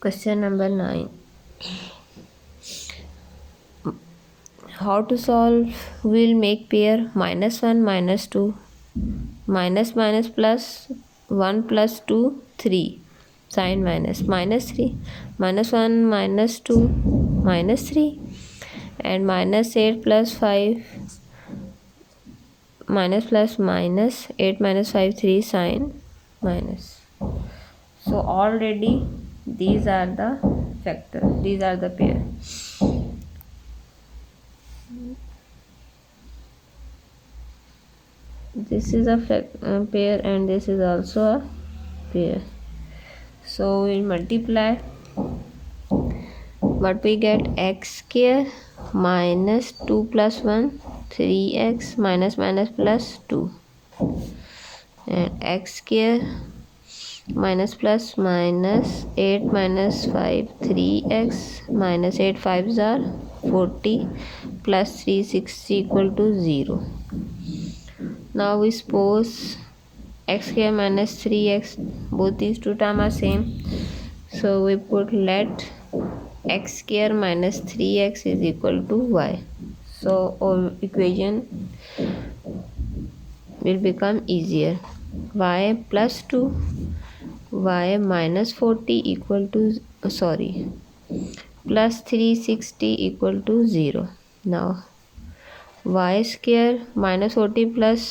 Question number 9. How to solve? We'll make pair -1 -2 minus plus 1 plus 2 3 sign -3 -1 -2 -3 and -8 plus 5 minus plus minus 8 minus 5 3 sign minus. So already these are the factor, these are the pair. This is a pair and this is also a pair. So we multiply, but we get x square minus 2 plus 1 3x minus plus 2 and x square minus plus minus 8 minus 5 3x minus 8 5s are 40 plus 3 60 equal to 0. Now we suppose x square minus 3x, both these two terms are same, so we put let x square minus 3x is equal to y. So our equation will become easier. Y plus 2 y minus 40 equal to plus 360 equal to 0. Now y square minus 40 plus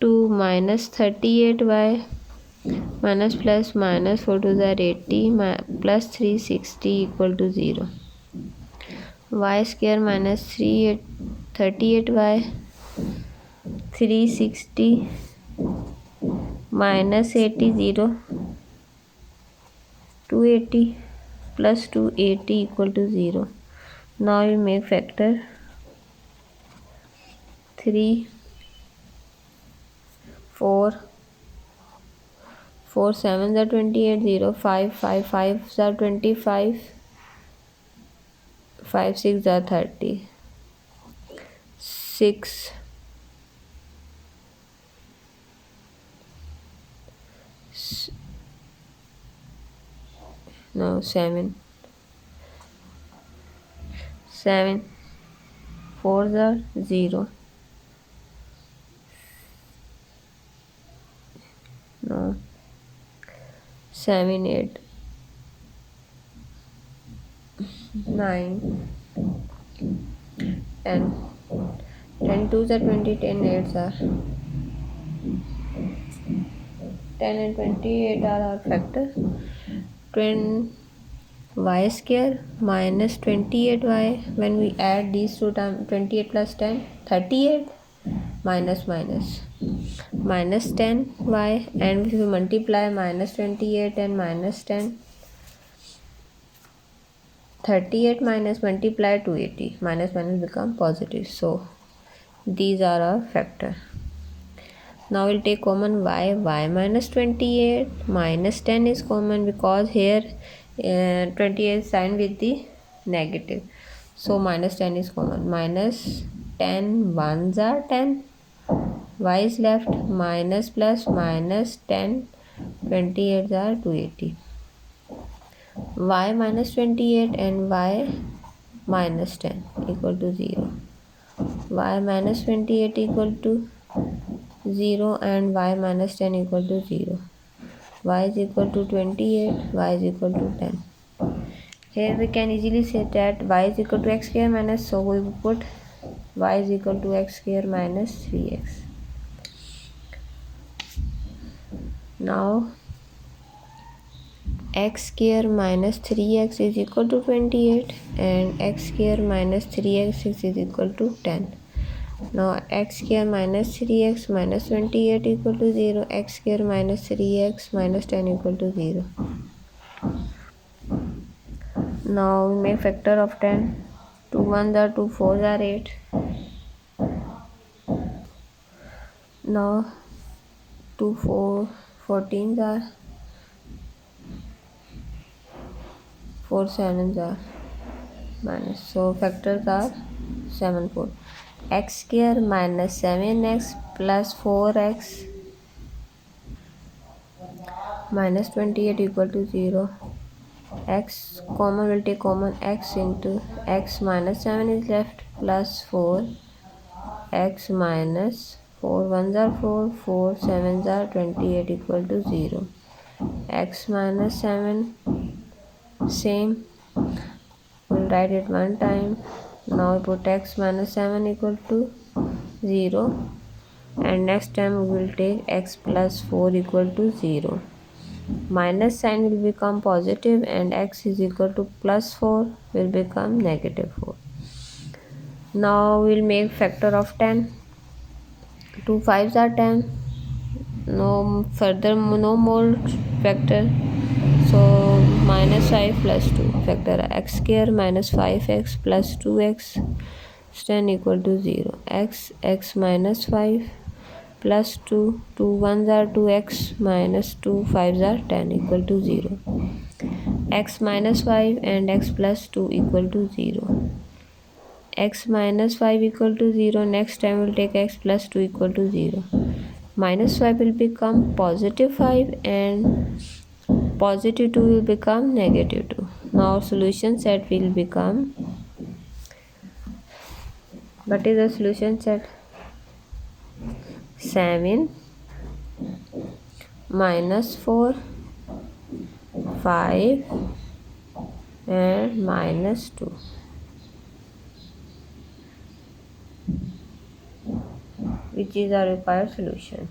2 minus 38y minus plus minus 4 to the 80 plus 360 equal to 0. Y square minus 38y 360 minus 80 0 280 plus 280 equal to 0. Now you make factor 3 4 4 7s are 28 0 5 5 5s are 25 5 6 are 30 6 no 7 7 4s are 0 no 7 8 9 10 10 2s are 20 10 8s are 10 and 28 are our factor. 20 y square minus 28y, when we add these two terms 28 plus 10 38 minus 10y, and if we multiply minus 28 and minus 10 38 minus multiply 280 minus become positive. So these are our factor. Now we'll take common y minus 28 minus 10 is common because here 28 is signed with the negative, so minus 10 is common. Minus 10 1s are 10, y is left, minus plus minus 10 28 are 280. Y minus 28 and y minus 10 equal to 0. Y minus 28 equal to 0 and y minus 10 equal to 0. Y is equal to 28, y is equal to 10. Here we can easily say that y is equal to x square minus, so we will put y is equal to x square minus 3x. Now x square minus 3x is equal to 28 and x square minus 3x is equal to 10. Now x square minus 3x minus 28 equal to 0, x square minus 3x minus 10 equal to 0. Now we make factor of 10. 2 1s are 2, 4s are 8. Now 2 4 14s are 4 7s are minus, so factors are 7 4. X square minus 7x plus 4x minus 28 equal to 0. x common, will take common x into x minus 7 is left, plus 4 x minus 4 ones are 4, 4 sevens are 28 equal to 0. X minus 7 same, we'll write it one time. Now we put x minus 7 equal to 0, and next time we will take x plus 4 equal to 0. Minus sign will become positive and x is equal to plus 4 will become negative 4. Now we'll make factor of 10. 2 5s are 10. No further, no more factor. So minus 5 plus 2. Factor x square minus 5x plus 2x is 10 equal to 0. X minus 5 plus 2. 2 1s are 2x minus 2 5s are 10 equal to 0. X minus 5 and x plus 2 equal to 0. X minus 5 equal to 0. Next time we'll take x plus 2 equal to 0. Minus 5 will become positive 5 and positive 2 will become negative 2. Now solution set will become, what is the solution set? 7 minus 4, 5 and minus 2, which is our required solution.